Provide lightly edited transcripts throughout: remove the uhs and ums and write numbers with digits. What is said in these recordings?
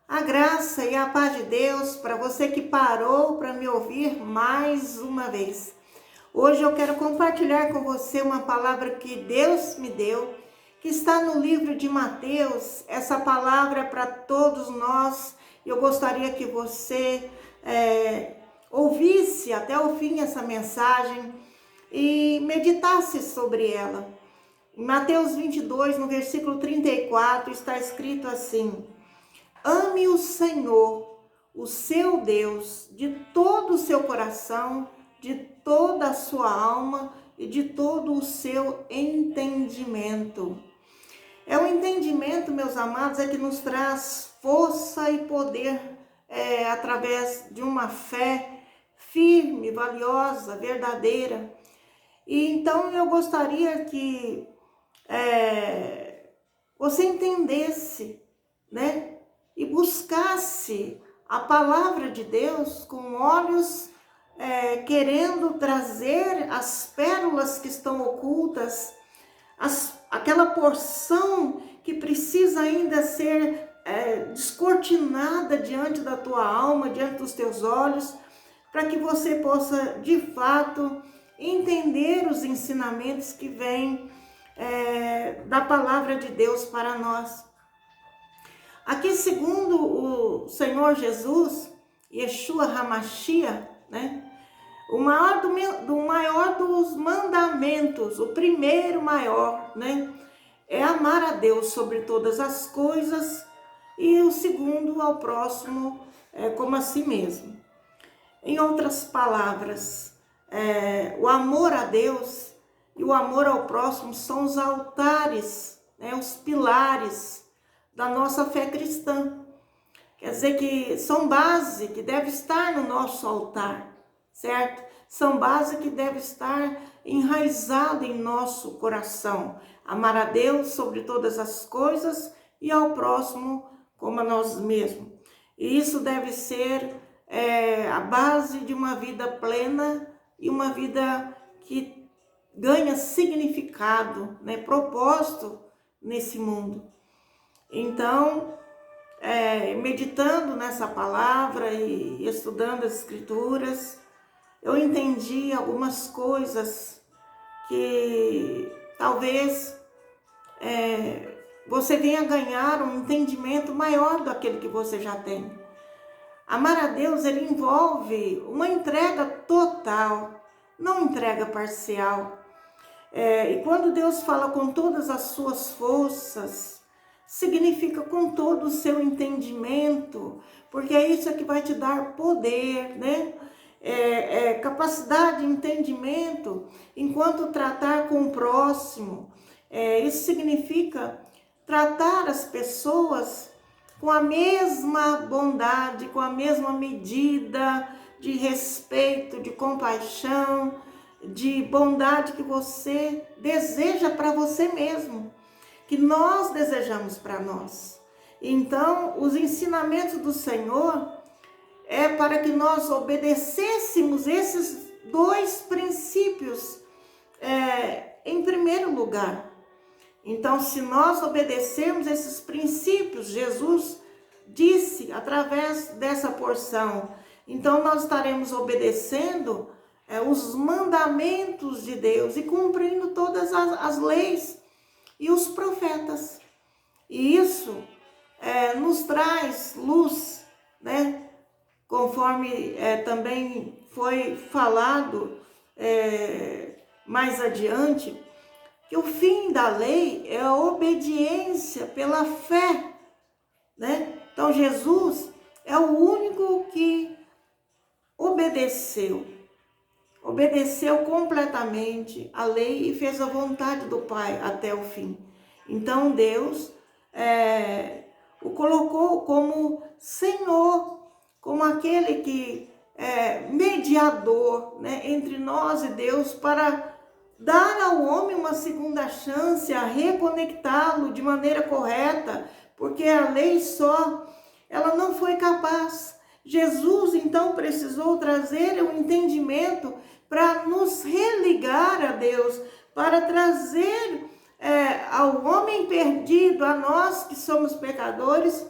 A graça e a paz de Deus para você que parou para me ouvir mais uma vez. Hoje eu quero compartilhar com você uma palavra que Deus me deu, que está no livro de Mateus. Essa palavra é para todos nós. Eu gostaria que você ouvisse até o fim essa mensagem e meditasse sobre ela. Em Mateus 22, no versículo 34, está escrito assim: ame o Senhor, o seu Deus, de todo o seu coração, de toda a sua alma e de todo o seu entendimento. O entendimento, meus amados, é que nos traz força e poder através de uma fé firme, valiosa, verdadeira. E então eu gostaria que você entendesse, né? E buscasse a palavra de Deus com olhos querendo trazer as pérolas que estão ocultas, aquela porção que precisa ainda ser descortinada diante da tua alma, diante dos teus olhos, para que você possa de fato entender os ensinamentos que vêm da palavra de Deus para nós. Aqui, segundo o Senhor Jesus, Yeshua HaMashiach, né? O maior dos mandamentos, o primeiro maior, né? É amar a Deus sobre todas as coisas e o segundo ao próximo como a si mesmo. Em outras palavras, o amor a Deus e o amor ao próximo são os altares, né? Os pilares da nossa fé cristã. Quer dizer que são base que deve estar no nosso altar, certo? São base que deve estar enraizada em nosso coração. Amar a Deus sobre todas as coisas e ao próximo como a nós mesmos. E isso deve ser a base de uma vida plena e uma vida que ganha significado, né? Propósito nesse mundo. Então, meditando nessa palavra e estudando as escrituras, eu entendi algumas coisas que talvez você venha ganhar um entendimento maior daquele que você já tem. Amar a Deus, ele envolve uma entrega total, não entrega parcial. E quando Deus fala com todas as suas forças, significa com todo o seu entendimento, porque é isso que vai te dar poder, né? Capacidade de entendimento enquanto tratar com o próximo. Isso significa tratar as pessoas com a mesma bondade, com a mesma medida de respeito, de compaixão, de bondade que você deseja para você mesmo, que nós desejamos para nós. Então, os ensinamentos do Senhor é para que nós obedecêssemos esses dois princípios em primeiro lugar. Então, se nós obedecermos esses princípios, Jesus disse através dessa porção, então nós estaremos obedecendo os mandamentos de Deus e cumprindo todas as leis e os profetas. E isso nos traz luz, né? Conforme também foi falado mais adiante, que o fim da lei é a obediência pela fé, né? Então Jesus é o único que obedeceu completamente a lei e fez a vontade do Pai até o fim. Então Deus o colocou como Senhor, como aquele que é mediador, né, entre nós e Deus, para dar ao homem uma segunda chance, a reconectá-lo de maneira correta, porque a lei só, ela não foi capaz. Jesus, então, precisou trazer o entendimento para nos religar a Deus, para trazer ao homem perdido, a nós que somos pecadores,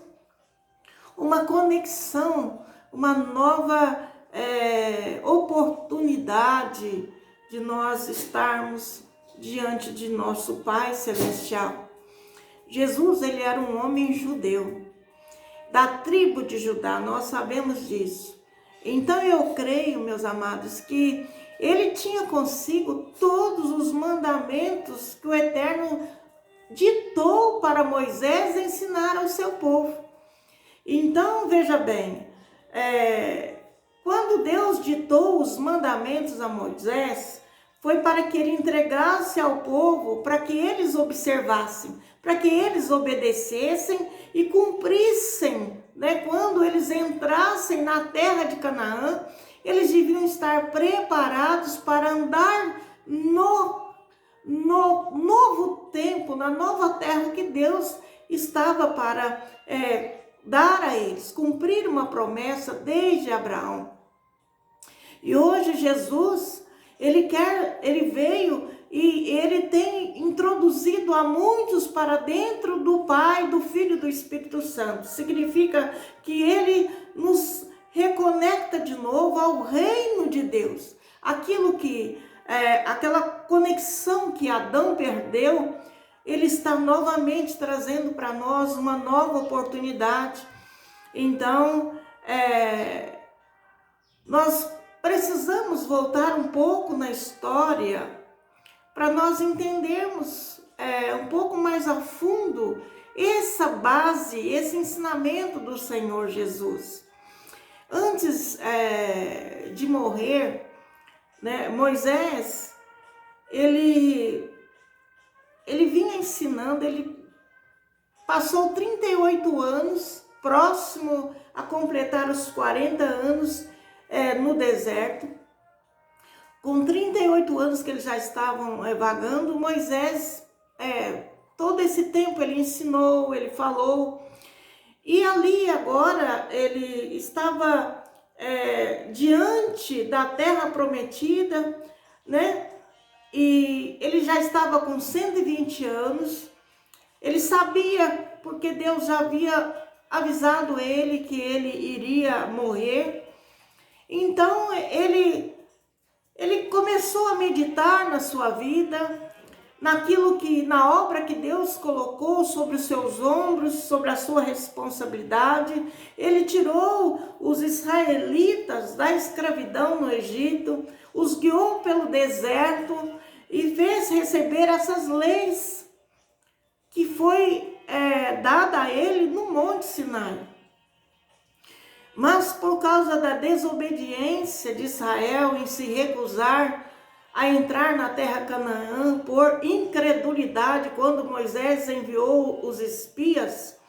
uma conexão, uma nova oportunidade de nós estarmos diante de nosso Pai Celestial. Jesus, ele era um homem judeu, da tribo de Judá, nós sabemos disso. Então eu creio, meus amados, que ele tinha consigo todos os mandamentos que o Eterno ditou para Moisés ensinar ao seu povo. Então, veja bem, quando Deus ditou os mandamentos a Moisés, foi para que ele entregasse ao povo, para que eles observassem, para que eles obedecessem e cumprissem, né? Quando eles entrassem na terra de Canaã, eles deviam estar preparados para andar no novo tempo, na nova terra que Deus estava para dar a eles, cumprir uma promessa desde Abraão. E hoje Jesus, ele veio e ele tem introduzido a muitos para dentro do Pai, do Filho e do Espírito Santo. Significa que ele nos reconecta de novo ao reino de Deus. Aquela conexão que Adão perdeu, ele está novamente trazendo para nós uma nova oportunidade. Então, nós precisamos voltar um pouco na história para nós entendermos um pouco mais a fundo essa base, esse ensinamento do Senhor Jesus. Antes de morrer, né, Moisés, ele vinha ensinando, ele passou 38 anos, próximo a completar os 40 anos no deserto. Com 38 anos que eles já estavam vagando, Moisés, todo esse tempo ele ensinou, ele falou. E ali agora ele estava diante da terra prometida, né? E ele já estava com 120 anos. Ele sabia, porque Deus já havia avisado ele que ele iria morrer. Então ele começou a meditar na sua vida, na obra que Deus colocou sobre os seus ombros, sobre a sua responsabilidade. Ele tirou os israelitas da escravidão no Egito, os guiou pelo deserto e fez receber essas leis que foi dada a ele no Monte Sinai. Mas por causa da desobediência de Israel em se recusar a entrar na terra Canaã por incredulidade, quando Moisés enviou os espias,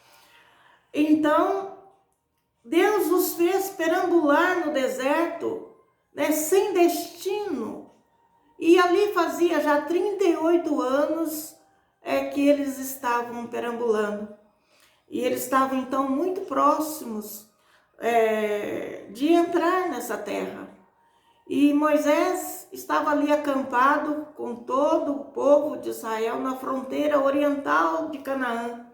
então Deus os fez perambular no deserto, né, sem destino. E ali fazia já 38 anos que eles estavam perambulando. E eles estavam então muito próximos de entrar nessa terra. E Moisés estava ali acampado com todo o povo de Israel na fronteira oriental de Canaã,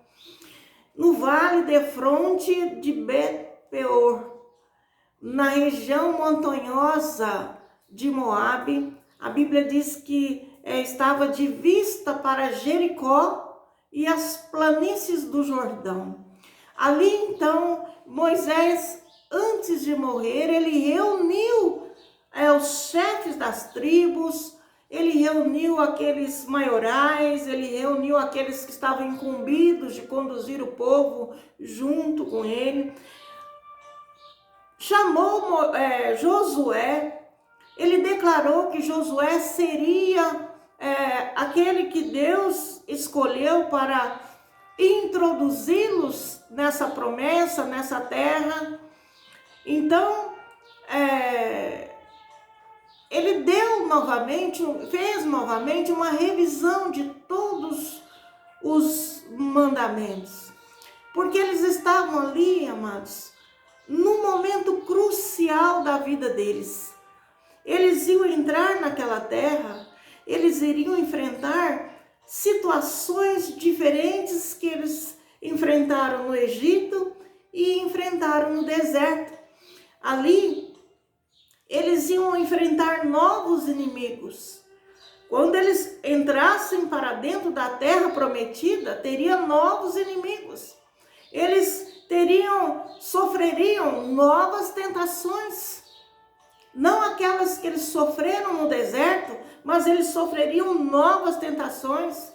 no vale defronte de Bet-peor, na região montanhosa de Moabe. A Bíblia diz que estava de vista para Jericó e as planícies do Jordão. Ali então Moisés, antes de morrer, ele reuniu os chefes das tribos, ele reuniu aqueles maiorais, ele reuniu aqueles que estavam incumbidos de conduzir o povo junto com ele. Chamou Josué, ele declarou que Josué seria aquele que Deus escolheu para introduzi-los nessa promessa, nessa terra. Então, ele fez novamente uma revisão de todos os mandamentos, porque eles estavam ali, amados, num momento crucial da vida deles. Eles iam entrar naquela terra, eles iriam enfrentar situações diferentes que eles enfrentaram no Egito e enfrentaram enfrentaram no deserto. Ali, eles iam enfrentar novos inimigos. Quando eles entrassem para dentro da terra prometida, teria novos inimigos. Eles sofreriam novas tentações. Não aquelas que eles sofreram no deserto, mas eles sofreriam novas tentações.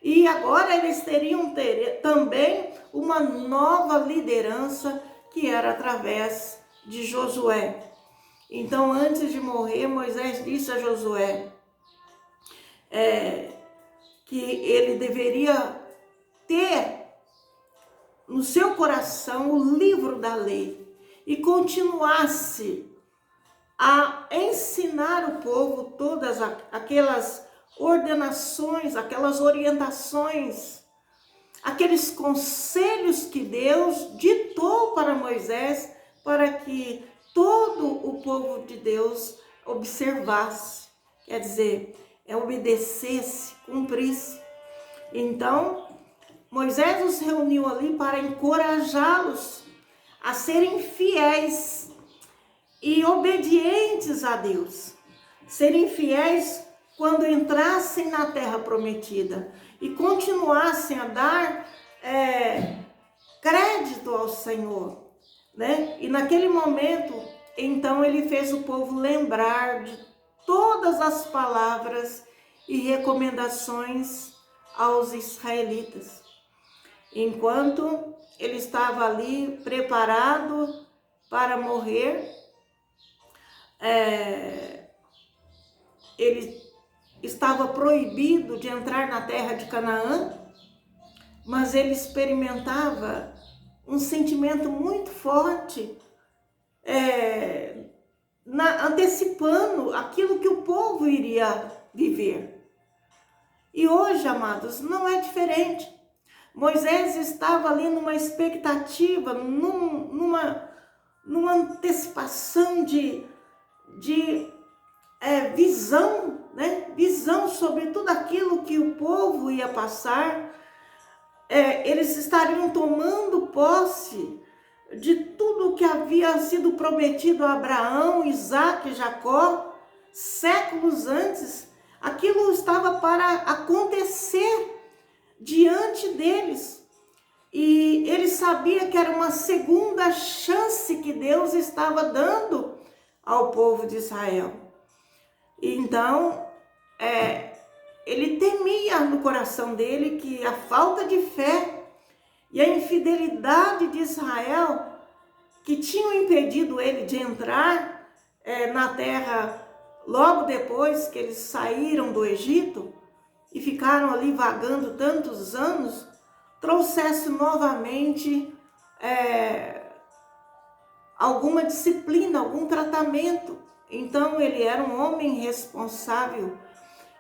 E agora eles teriam também uma nova liderança, que era através de Josué. Então, antes de morrer, Moisés disse a Josué que ele deveria ter no seu coração o livro da lei e continuasse a ensinar o povo todas aquelas ordenações, aquelas orientações, aqueles conselhos que Deus ditou para Moisés, para que todo o povo de Deus observasse, quer dizer, obedecesse, cumprisse. Então, Moisés os reuniu ali para encorajá-los a serem fiéis e obedientes a Deus. Serem fiéis quando entrassem na terra prometida e continuassem a dar crédito ao Senhor, né? E naquele momento, então, ele fez o povo lembrar de todas as palavras e recomendações aos israelitas. Enquanto ele estava ali preparado para morrer, ele estava proibido de entrar na terra de Canaã, mas ele experimentava um sentimento muito forte, antecipando aquilo que o povo iria viver. E hoje, amados, não é diferente. Moisés estava ali numa expectativa, numa antecipação de visão, né? Visão sobre tudo aquilo que o povo ia passar. Eles estariam tomando posse de tudo que havia sido prometido a Abraão, Isaque e Jacó, séculos antes. Aquilo estava para acontecer diante deles. E ele sabia que era uma segunda chance que Deus estava dando ao povo de Israel. Então, ele temia no coração dele que a falta de fé e a infidelidade de Israel, que tinham impedido ele de entrar na terra logo depois que eles saíram do Egito e ficaram ali vagando tantos anos, trouxesse novamente alguma disciplina, algum tratamento. Então ele era um homem responsável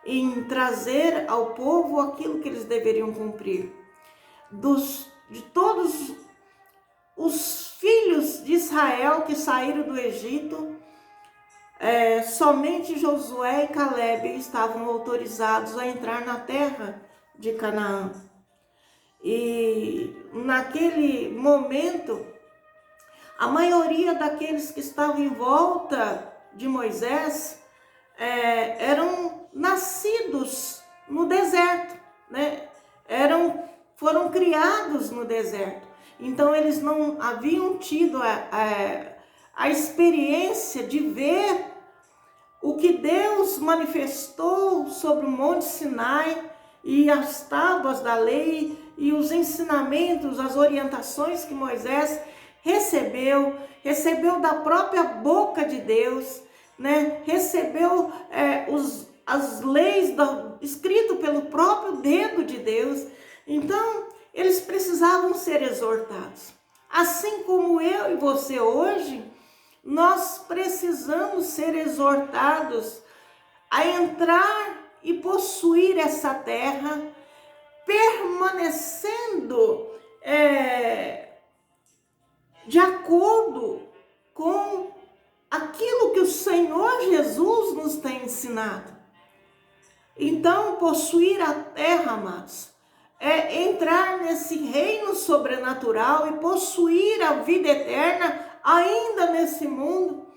em trazer ao povo aquilo que eles deveriam cumprir. De todos os filhos de Israel que saíram do Egito, somente Josué e Calebe estavam autorizados a entrar na terra de Canaã. E naquele momento, a maioria daqueles que estavam em volta de Moisés eram nascidos no deserto, né? Foram criados no deserto. Então eles não haviam tido a experiência de ver o que Deus manifestou sobre o Monte Sinai e as tábuas da lei e os ensinamentos, as orientações que Moisés recebeu da própria boca de Deus, né? Recebeu as leis escritas pelo próprio dedo de Deus. Então, eles precisavam ser exortados. Assim como eu e você hoje, nós precisamos ser exortados a entrar e possuir essa terra, permanecendo de acordo com aquilo que o Senhor Jesus nos tem ensinado. Então, possuir a terra, amados, entrar nesse reino sobrenatural e possuir a vida eterna ainda nesse mundo,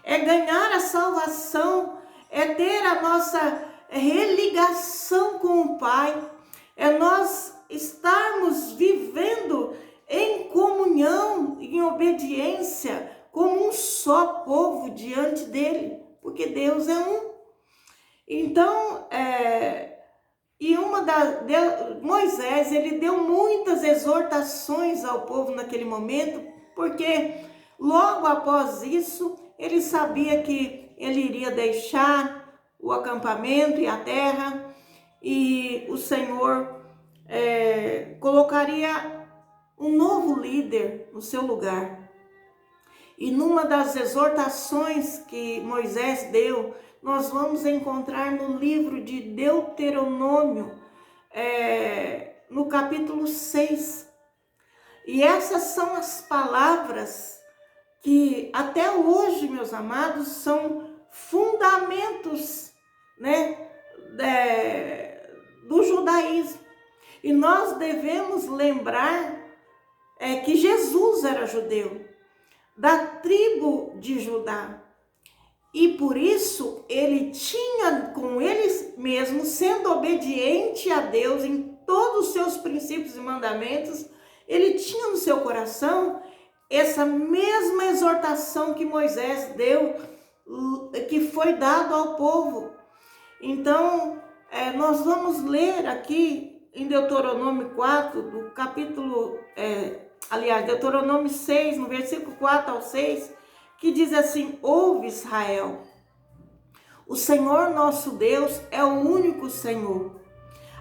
é ganhar a salvação, é ter a nossa religação com o Pai, é nós estarmos vivendo em comunhão, em obediência, como um só povo diante dele, porque Deus é um. Então, Moisés, ele deu muitas exortações ao povo naquele momento, porque logo após isso, ele sabia que ele iria deixar o acampamento e a terra, e o Senhor colocaria um novo líder no seu lugar. E numa das exortações que Moisés deu, nós vamos encontrar no livro de Deuteronômio, no capítulo 6. E essas são as palavras que até hoje, meus amados, são fundamentos, né, do judaísmo. E nós devemos lembrar que Jesus era judeu, da tribo de Judá. E por isso ele tinha com ele mesmo, sendo obediente a Deus em todos os seus princípios e mandamentos, ele tinha no seu coração essa mesma exortação que Moisés deu, que foi dado ao povo. Então, nós vamos ler aqui em Deuteronômio 4, do capítulo, Deuteronômio 6, no versículo 4 ao 6, que diz assim: ouve, Israel, o Senhor nosso Deus é o único Senhor.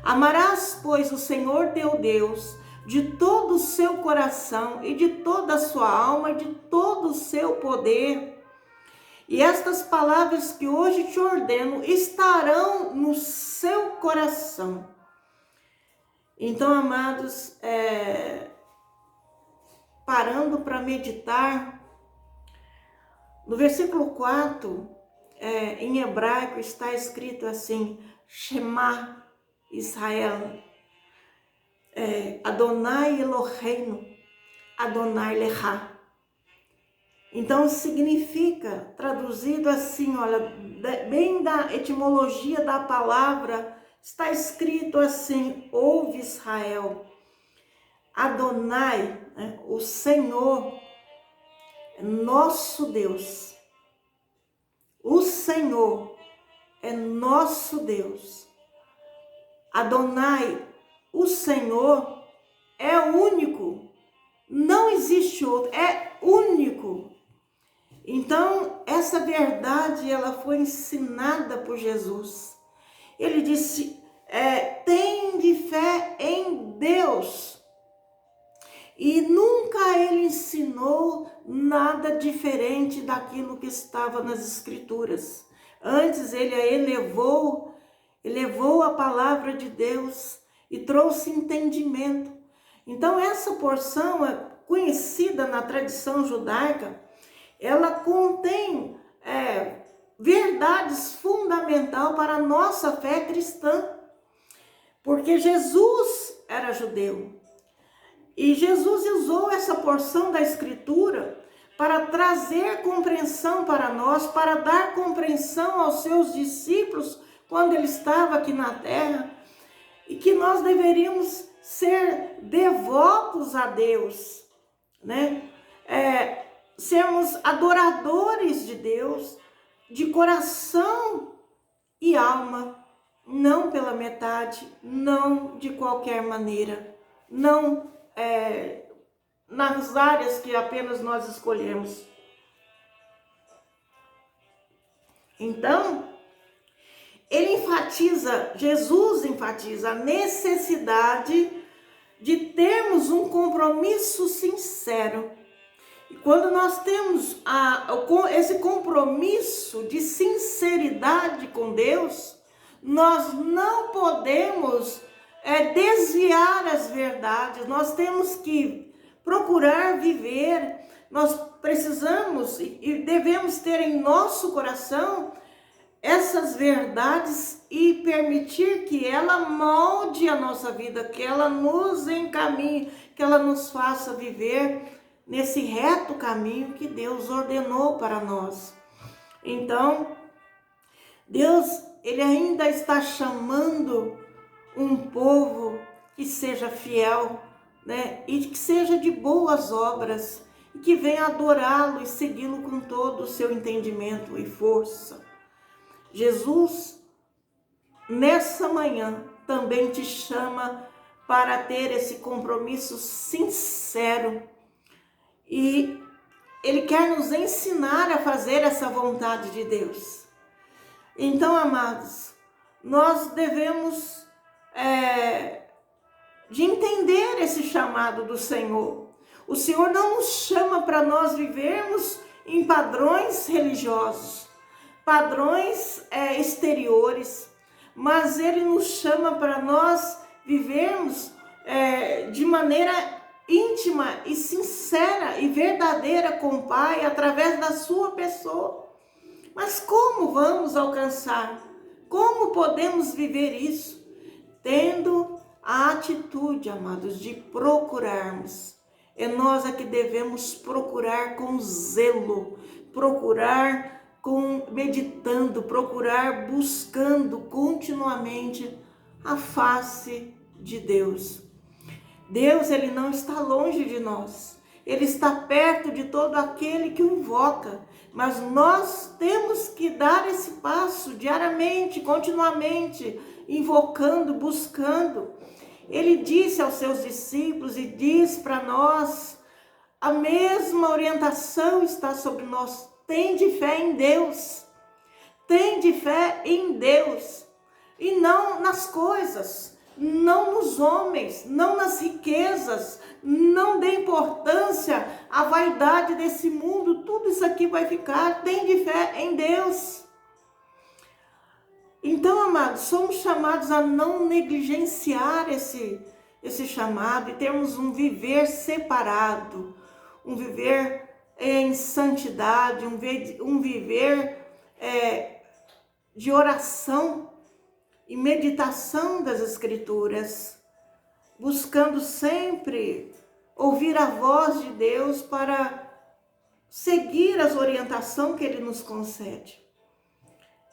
Amarás, pois, o Senhor teu Deus de todo o seu coração e de toda a sua alma e de todo o seu poder. E estas palavras que hoje te ordeno estarão no seu coração. Então, amados, parando para meditar, no versículo 4, em hebraico está escrito assim: Shema Israel, Adonai Eloheinu, Adonai Lecha. Então significa, traduzido assim, olha, bem da etimologia da palavra, está escrito assim: ouve, Israel, Adonai, o Senhor, nosso Deus. O Senhor é nosso Deus. Adonai, o Senhor, é único. Não existe outro, é único. Então, essa verdade, ela foi ensinada por Jesus. Ele disse, tende fé em Deus. E nunca ele ensinou nada diferente daquilo que estava nas Escrituras. Antes ele elevou a palavra de Deus e trouxe entendimento. Então essa porção é conhecida na tradição judaica, ela contém verdades fundamentais para a nossa fé cristã. Porque Jesus era judeu. E Jesus usou essa porção da Escritura para trazer compreensão para nós, para dar compreensão aos seus discípulos quando ele estava aqui na terra, e que nós deveríamos ser devotos a Deus, né? Sermos adoradores de Deus, de coração e alma, não pela metade, não de qualquer maneira, não nas áreas que apenas nós escolhemos. Então, Jesus enfatiza a necessidade de termos um compromisso sincero. E quando nós temos esse compromisso de sinceridade com Deus, nós não podemos desviar as verdades, nós temos que procurar viver, nós precisamos e devemos ter em nosso coração essas verdades e permitir que ela molde a nossa vida, que ela nos encaminhe, que ela nos faça viver nesse reto caminho que Deus ordenou para nós. Então, Deus, Ele ainda está chamando um povo que seja fiel, né? E que seja de boas obras, e que venha adorá-lo e segui-lo com todo o seu entendimento e força. Jesus, nessa manhã, também te chama para ter esse compromisso sincero, e Ele quer nos ensinar a fazer essa vontade de Deus. Então, amados, nós devemos de entender esse chamado do Senhor. O Senhor não nos chama para nós vivermos em padrões religiosos, padrões exteriores, mas Ele nos chama para nós vivermos de maneira íntima e sincera e verdadeira com o Pai, através da sua pessoa. Mas como vamos alcançar? Como podemos viver isso? Tendo a atitude, amados, de procurarmos. É nós que devemos procurar com zelo, procurar meditando, procurar buscando continuamente a face de Deus. Deus, Ele não está longe de nós. Ele está perto de todo aquele que o invoca. Mas nós temos que dar esse passo diariamente, continuamente, invocando, buscando. Ele disse aos seus discípulos e diz para nós, a mesma orientação está sobre nós. Tende fé em Deus. Tende fé em Deus. E não nas coisas, não nos homens, não nas riquezas. Não dê importância à vaidade desse mundo. Tudo isso aqui vai ficar. Tende fé em Deus. Então, amados, somos chamados a não negligenciar esse chamado e termos um viver separado, um viver em santidade, um viver de oração e meditação das Escrituras, buscando sempre ouvir a voz de Deus para seguir as orientações que Ele nos concede.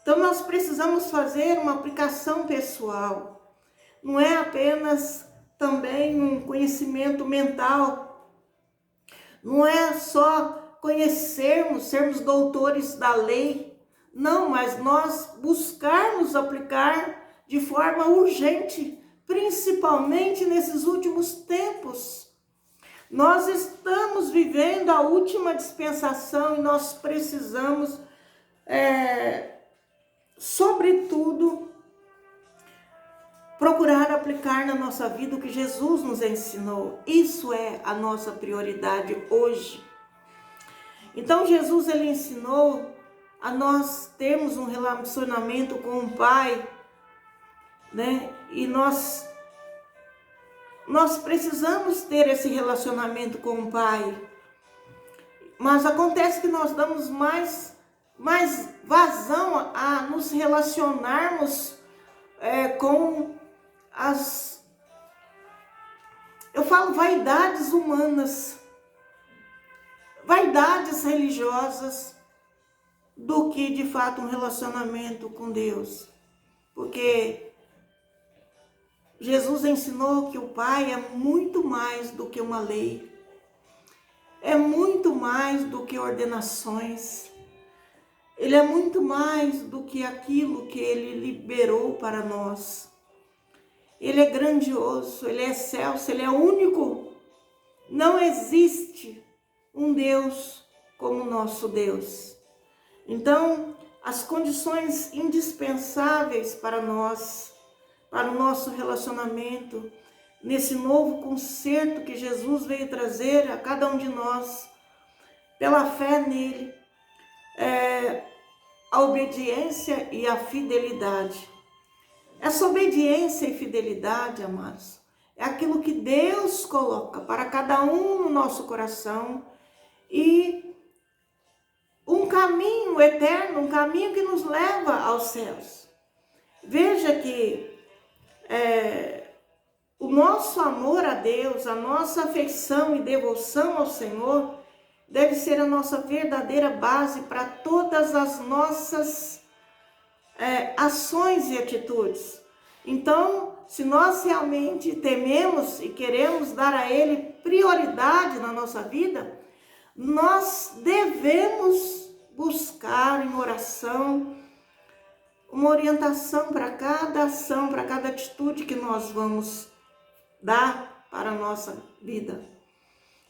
Então, nós precisamos fazer uma aplicação pessoal. Não é apenas também um conhecimento mental. Não é só conhecermos, sermos doutores da lei. Não, mas nós buscarmos aplicar de forma urgente, principalmente nesses últimos tempos. Nós estamos vivendo a última dispensação e nós precisamos, sobretudo, procurar aplicar na nossa vida o que Jesus nos ensinou. Isso é a nossa prioridade hoje. Então, Jesus, Ele ensinou a nós termos um relacionamento com o Pai, né? E nós precisamos ter esse relacionamento com o Pai. Mas acontece que nós damos mais vazão a nos relacionarmos com eu falo vaidades humanas, vaidades religiosas, do que de fato um relacionamento com Deus. Porque Jesus ensinou que o Pai é muito mais do que uma lei, é muito mais do que ordenações, Ele é muito mais do que aquilo que Ele liberou para nós. Ele é grandioso, Ele é excelso, Ele é único. Não existe um Deus como o nosso Deus. Então, as condições indispensáveis para nós, para o nosso relacionamento, nesse novo concerto que Jesus veio trazer a cada um de nós, pela fé nele, a obediência e a fidelidade. Essa obediência e fidelidade, amados, é aquilo que Deus coloca para cada um no nosso coração, e um caminho eterno, um caminho que nos leva aos céus. Veja que o nosso amor a Deus, a nossa afeição e devoção ao Senhor deve ser a nossa verdadeira base para todas as nossas ações e atitudes. Então, se nós realmente tememos e queremos dar a Ele prioridade na nossa vida, nós devemos buscar em oração uma orientação para cada ação, para cada atitude que nós vamos dar para a nossa vida.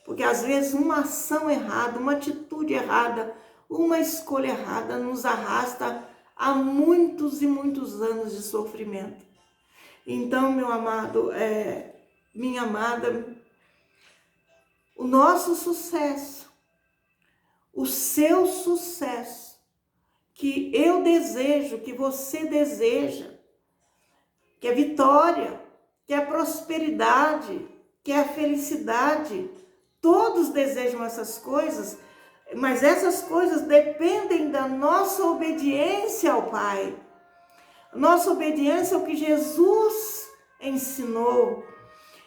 Porque às vezes uma ação errada, uma atitude errada, uma escolha errada nos arrasta a muitos e muitos anos de sofrimento. Então, meu amado, minha amada, o nosso sucesso, o seu sucesso, que eu desejo, que você deseja, que é vitória, que é prosperidade, que é a felicidade, todos desejam essas coisas, mas essas coisas dependem da nossa obediência ao Pai. Nossa obediência ao que Jesus ensinou.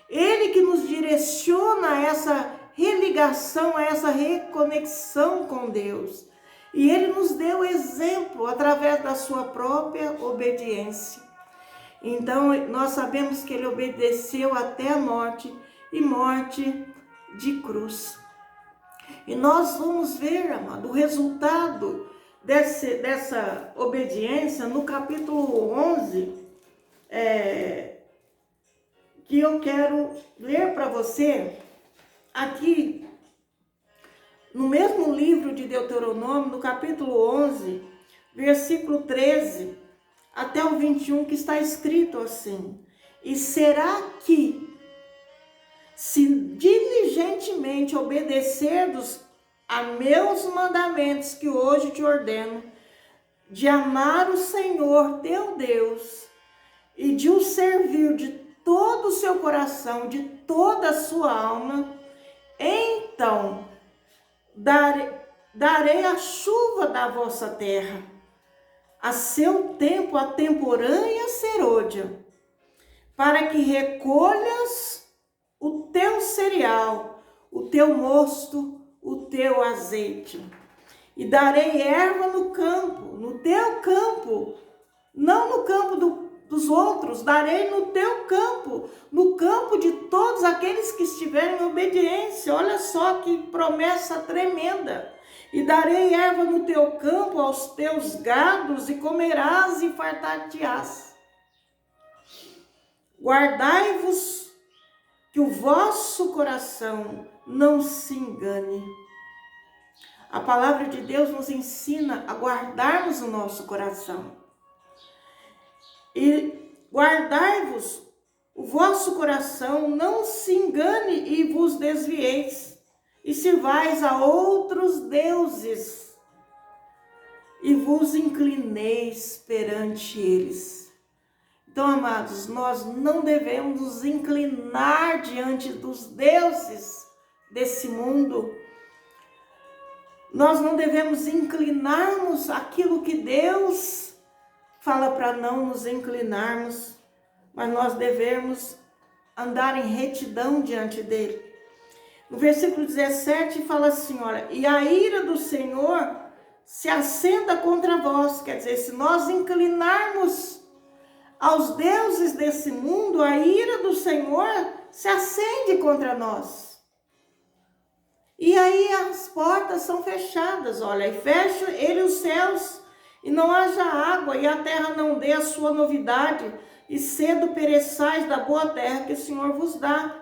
Ele que nos direciona a essa religação, a essa reconexão com Deus. E Ele nos deu exemplo através da sua própria obediência. Então, nós sabemos que Ele obedeceu até a morte, e morte de cruz. E nós vamos ver, amado, o resultado dessa obediência no capítulo 11, que eu quero ler para você aqui, no mesmo livro de Deuteronômio, no capítulo 11, versículo 13 até o 21, que está escrito assim: e será que, se diligentemente obedecerdes a meus mandamentos que hoje te ordeno, de amar o Senhor teu Deus e de o servir de todo o seu coração, de toda a sua alma, então darei a chuva da vossa terra, a seu tempo a temporânea serôdia, para que recolhas o teu cereal, o teu mosto, o teu azeite. E darei erva no campo, no teu campo, não no campo dos outros, darei no teu campo, no campo de todos aqueles que estiverem em obediência. Olha só que promessa tremenda. E darei erva no teu campo aos teus gados, e comerás e fartar-te-ás. Guardai-vos que o vosso coração não se engane. A palavra de Deus nos ensina a guardarmos o nosso coração. E guardai-vos o vosso coração, não se engane e vos desvieis, e sirvais a outros deuses, e vos inclineis perante eles. Então, amados, nós não devemos nos inclinar diante dos deuses desse mundo. Nós não devemos inclinarmos aquilo que Deus fala para não nos inclinarmos, mas nós devemos andar em retidão diante dele. No versículo 17 fala assim, olha, e a ira do Senhor se acenda contra vós. Quer dizer, se nós inclinarmos aos deuses desse mundo, a ira do Senhor se acende contra nós. E aí as portas são fechadas, olha, e fecha ele os céus, e não haja água, e a terra não dê a sua novidade, e cedo pereçais da boa terra que o Senhor vos dá.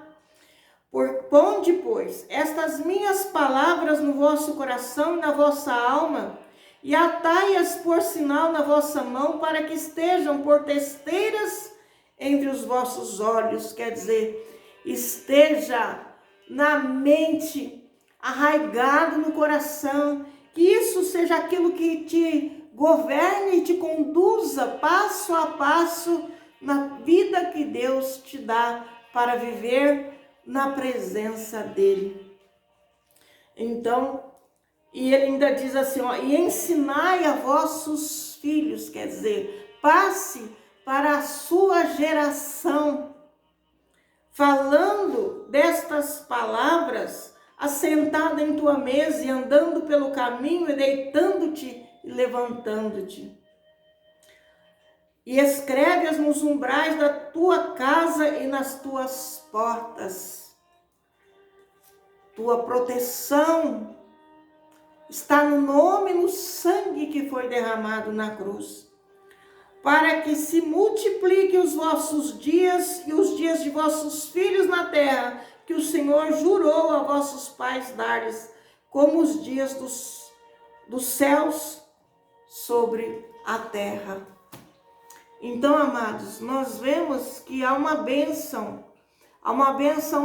Ponde, pois, estas minhas palavras no vosso coração e na vossa alma, e atai-as por sinal na vossa mão, para que estejam por testeiras entre os vossos olhos. Quer dizer, esteja na mente, arraigado no coração, que isso seja aquilo que te governe e te conduza passo a passo na vida que Deus te dá para viver na presença dele. Então, E ele ainda diz assim, ó, e ensinai a vossos filhos, quer dizer, passe para a sua geração, falando destas palavras, assentado em tua mesa e andando pelo caminho e deitando-te e levantando-te. E escreve-as nos umbrais da tua casa e nas tuas portas. Tua proteção está no nome e no sangue que foi derramado na cruz, para que se multipliquem os vossos dias e os dias de vossos filhos na terra, que o Senhor jurou a vossos pais dar-lhes, como os dias dos céus sobre a terra. Então, amados, nós vemos que há uma bênção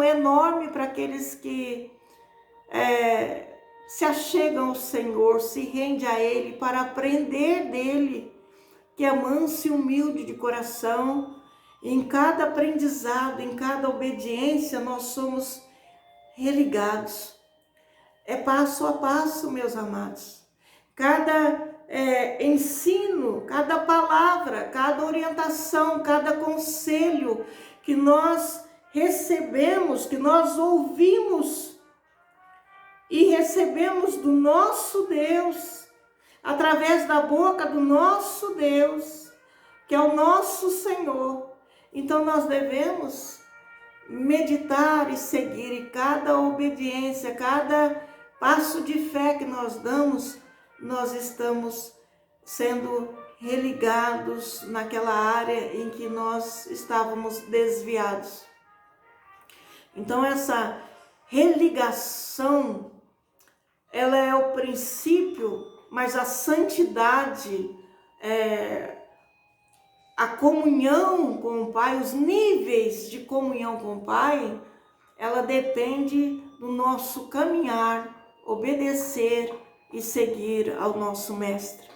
enorme para aqueles que se achegam ao Senhor, se rende a Ele para aprender dele, que é manso e humilde de coração. Em cada aprendizado, em cada obediência, nós somos religados. É passo a passo, meus amados. Cada ensino, cada palavra, cada orientação, cada conselho que nós recebemos, que nós ouvimos e recebemos do nosso Deus, através da boca do nosso Deus, que é o nosso Senhor. Então nós devemos meditar e seguir, e cada obediência, cada passo de fé que nós damos, nós estamos sendo religados naquela área em que nós estávamos desviados. Então essa religação, ela é o princípio, mas a santidade, a comunhão com o Pai, os níveis de comunhão com o Pai, ela depende do nosso caminhar, obedecer e seguir ao nosso Mestre.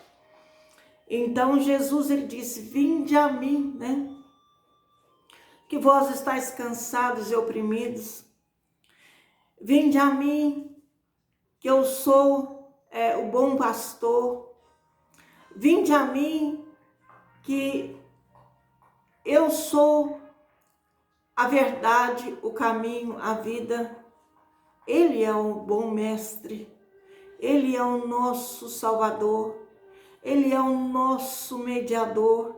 Então Jesus, ele disse, vinde a mim, né? Que vós estáis cansados e oprimidos. Vinde a mim, que eu sou o bom pastor. Vinde a mim, que eu sou a verdade, o caminho, a vida. Ele é o bom mestre, ele é o nosso salvador, ele é o nosso mediador,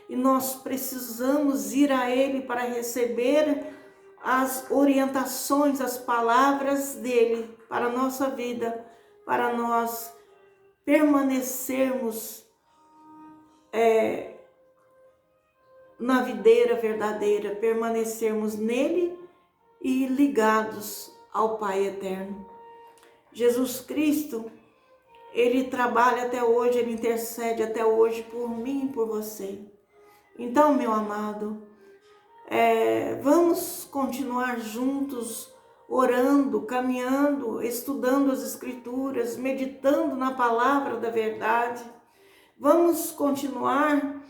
e nós precisamos ir a ele para receber as orientações, as palavras dele para a nossa vida, para nós permanecermos na videira verdadeira, permanecermos nele e ligados ao Pai eterno. Jesus Cristo, ele trabalha até hoje, ele intercede até hoje por mim e por você. Então, meu amado, vamos continuar juntos, orando, caminhando, estudando as Escrituras, meditando na palavra da verdade. Vamos continuar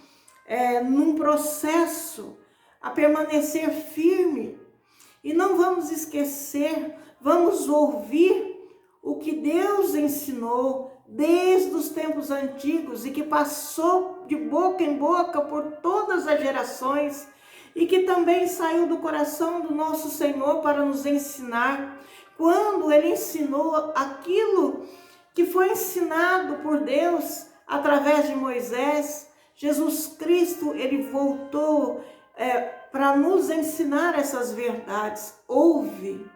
num processo a permanecer firme. E não vamos esquecer, vamos ouvir o que Deus ensinou desde os tempos antigos e que passou de boca em boca por todas as gerações e que também saiu do coração do nosso Senhor para nos ensinar. Quando Ele ensinou aquilo que foi ensinado por Deus através de Moisés, Jesus Cristo, Ele voltou para nos ensinar essas verdades. Ouve,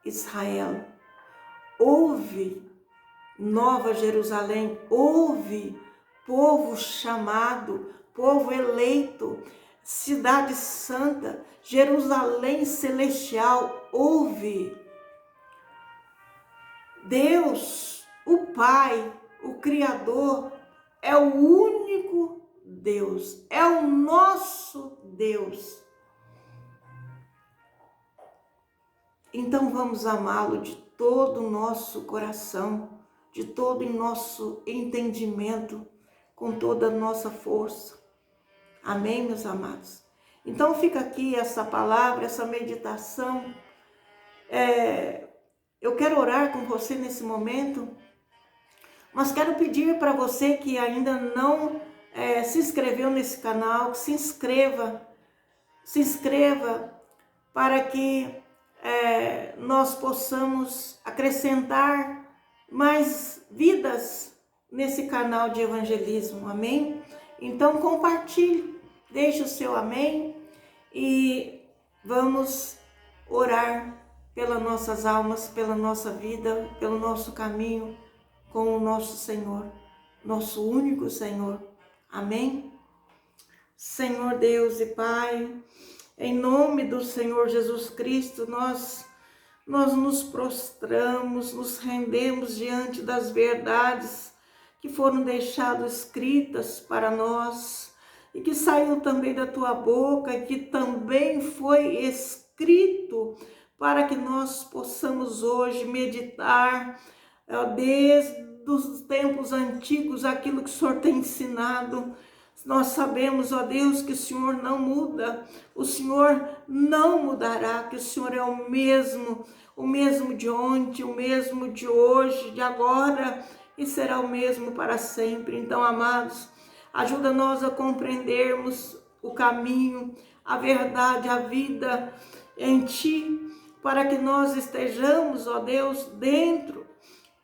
Israel, ouve, Nova Jerusalém, ouve, povo chamado, povo eleito, cidade santa, Jerusalém celestial, ouve. Deus, o Pai, o Criador, é o único Deus, é o nosso Deus. Então vamos amá-lo de todo o nosso coração, de todo o nosso entendimento, com toda a nossa força. Amém, meus amados? Então fica aqui essa palavra, essa meditação. Eu quero orar com você nesse momento, Mas quero pedir para você que ainda não se inscreveu nesse canal, que se inscreva para que nós possamos acrescentar mais vidas nesse canal de evangelismo, amém? Então compartilhe, deixe o seu amém e vamos orar pelas nossas almas, pela nossa vida, pelo nosso caminho com o nosso Senhor, nosso único Senhor, amém? Senhor Deus e Pai, em nome do Senhor Jesus Cristo, nós nos prostramos, nos rendemos diante das verdades que foram deixadas escritas para nós e que saiu também da tua boca e que também foi escrito para que nós possamos hoje meditar desde os tempos antigos aquilo que o Senhor tem ensinado. Nós sabemos, ó Deus, que o Senhor não muda, o Senhor não mudará, que o Senhor é o mesmo de ontem, o mesmo de hoje, de agora, e será o mesmo para sempre. Então, amados, ajuda nós a compreendermos o caminho, a verdade, a vida em Ti, para que nós estejamos, ó Deus, dentro,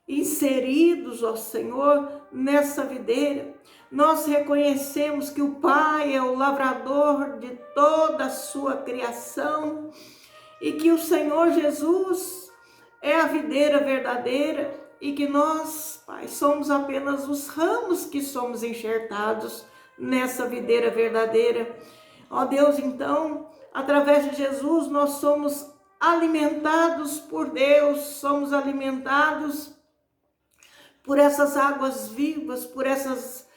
inseridos, ó Senhor, nessa videira. Nós reconhecemos que o Pai é o lavrador de toda a sua criação e que o Senhor Jesus é a videira verdadeira e que nós, Pai, somos apenas os ramos que somos enxertados nessa videira verdadeira. Ó Deus, então, através de Jesus, nós somos alimentados por Deus, somos alimentados por essas águas vivas, por essas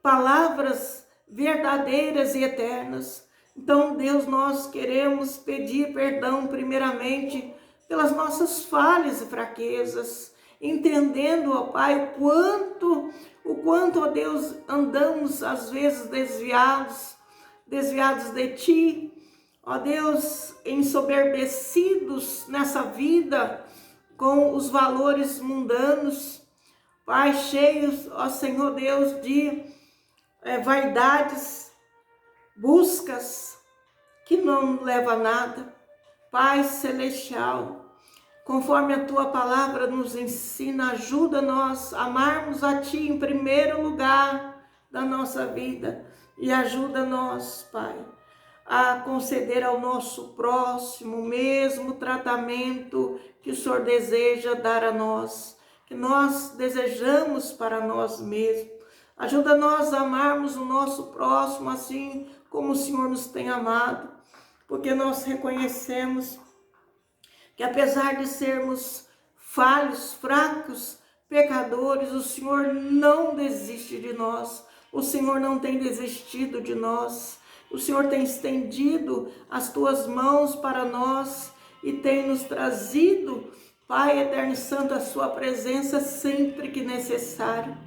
palavras verdadeiras e eternas. Então, Deus, nós queremos pedir perdão primeiramente pelas nossas falhas e fraquezas, entendendo, ó Pai, o quanto, ó Deus, andamos às vezes desviados de Ti, ó Deus, ensoberbecidos nessa vida com os valores mundanos, Pai, cheios, ó Senhor Deus, de vaidades, buscas que não levam a nada. Pai celestial, conforme a Tua palavra nos ensina, ajuda nós a amarmos a Ti em primeiro lugar da nossa vida e ajuda nós, Pai, a conceder ao nosso próximo o mesmo tratamento que o Senhor deseja dar a nós, que nós desejamos para nós mesmos. Ajuda nós a amarmos o nosso próximo assim como o Senhor nos tem amado, porque nós reconhecemos que apesar de sermos falhos, fracos, pecadores, o Senhor não desiste de nós, o Senhor não tem desistido de nós, o Senhor tem estendido as Tuas mãos para nós e tem nos trazido, Pai eterno e santo, a Sua presença sempre que necessário.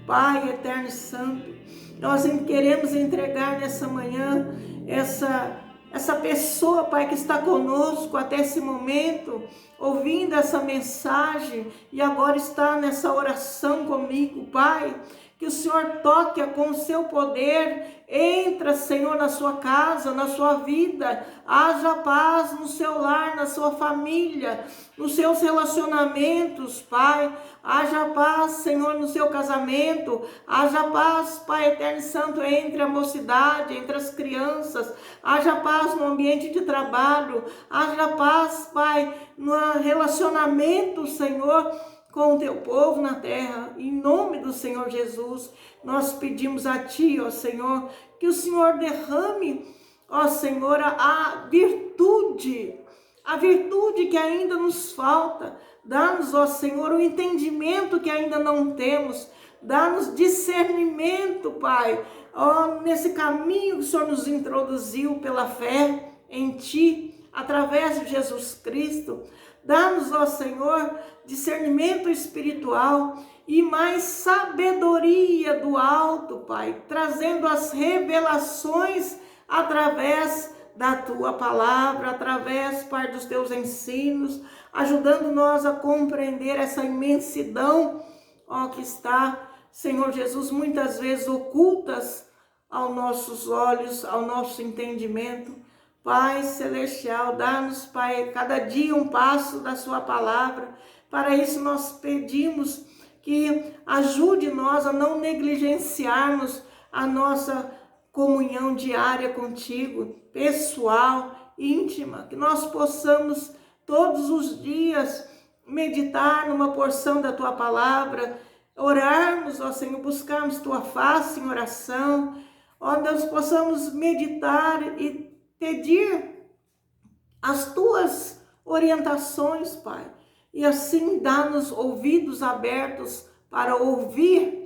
Pai eterno e santo, nós queremos entregar nessa manhã essa pessoa, Pai, que está conosco até esse momento, ouvindo essa mensagem e agora está nessa oração comigo, Pai, que o Senhor toque com o Seu poder, entra, Senhor, na sua casa, na sua vida, haja paz no seu lar, na sua família, nos seus relacionamentos, Pai, haja paz, Senhor, no seu casamento, haja paz, Pai eterno e santo, entre a mocidade, entre as crianças, haja paz no ambiente de trabalho, haja paz, Pai, no relacionamento, Senhor, com o Teu povo na terra. Em nome do Senhor Jesus, nós pedimos a Ti, ó Senhor, que o Senhor derrame, ó Senhor, a virtude que ainda nos falta. Dá-nos, ó Senhor, o entendimento que ainda não temos. Dá-nos discernimento, Pai, ó, nesse caminho que o Senhor nos introduziu pela fé em Ti, através de Jesus Cristo. Dá-nos, ó Senhor, discernimento espiritual e mais sabedoria do alto, Pai, trazendo as revelações através da Tua palavra, através, Pai, dos Teus ensinos, ajudando nós a compreender essa imensidão, ó, que está, Senhor Jesus, muitas vezes ocultas aos nossos olhos, ao nosso entendimento. Pai celestial, dá-nos, Pai, cada dia um passo da sua palavra. Para isso nós pedimos que ajude nós a não negligenciarmos a nossa comunhão diária contigo, pessoal, íntima, que nós possamos todos os dias meditar numa porção da tua palavra, orarmos, ó Senhor, buscarmos tua face em oração, ó Deus, possamos meditar e pedir as tuas orientações, Pai, e assim dá-nos ouvidos abertos para ouvir,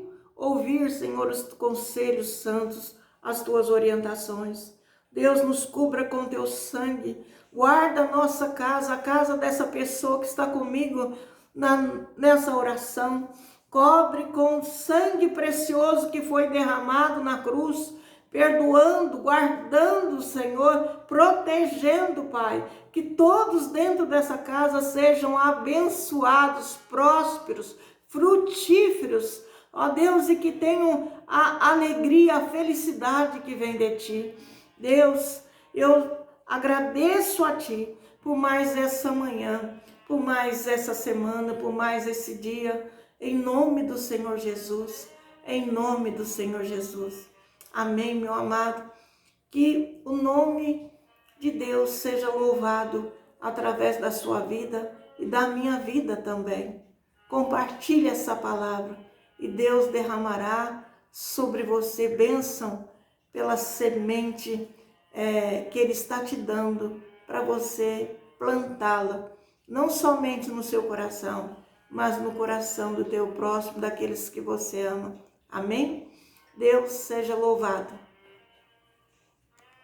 Senhor, os conselhos santos, as tuas orientações. Deus, nos cubra com teu sangue, guarda a nossa casa, a casa dessa pessoa que está comigo nessa oração, cobre com o sangue precioso que foi derramado na cruz, perdoando, guardando, Senhor, protegendo, Pai, que todos dentro dessa casa sejam abençoados, prósperos, frutíferos, ó Deus, e que tenham a alegria, a felicidade que vem de Ti. Deus, eu agradeço a Ti por mais essa manhã, por mais essa semana, por mais esse dia, em nome do Senhor Jesus, em nome do Senhor Jesus. Amém, meu amado. Que o nome de Deus seja louvado através da sua vida e da minha vida também. Compartilhe essa palavra e Deus derramará sobre você bênção pela semente que Ele está te dando para você plantá-la, não somente no seu coração, mas no coração do teu próximo, daqueles que você ama. Amém? Deus seja louvado.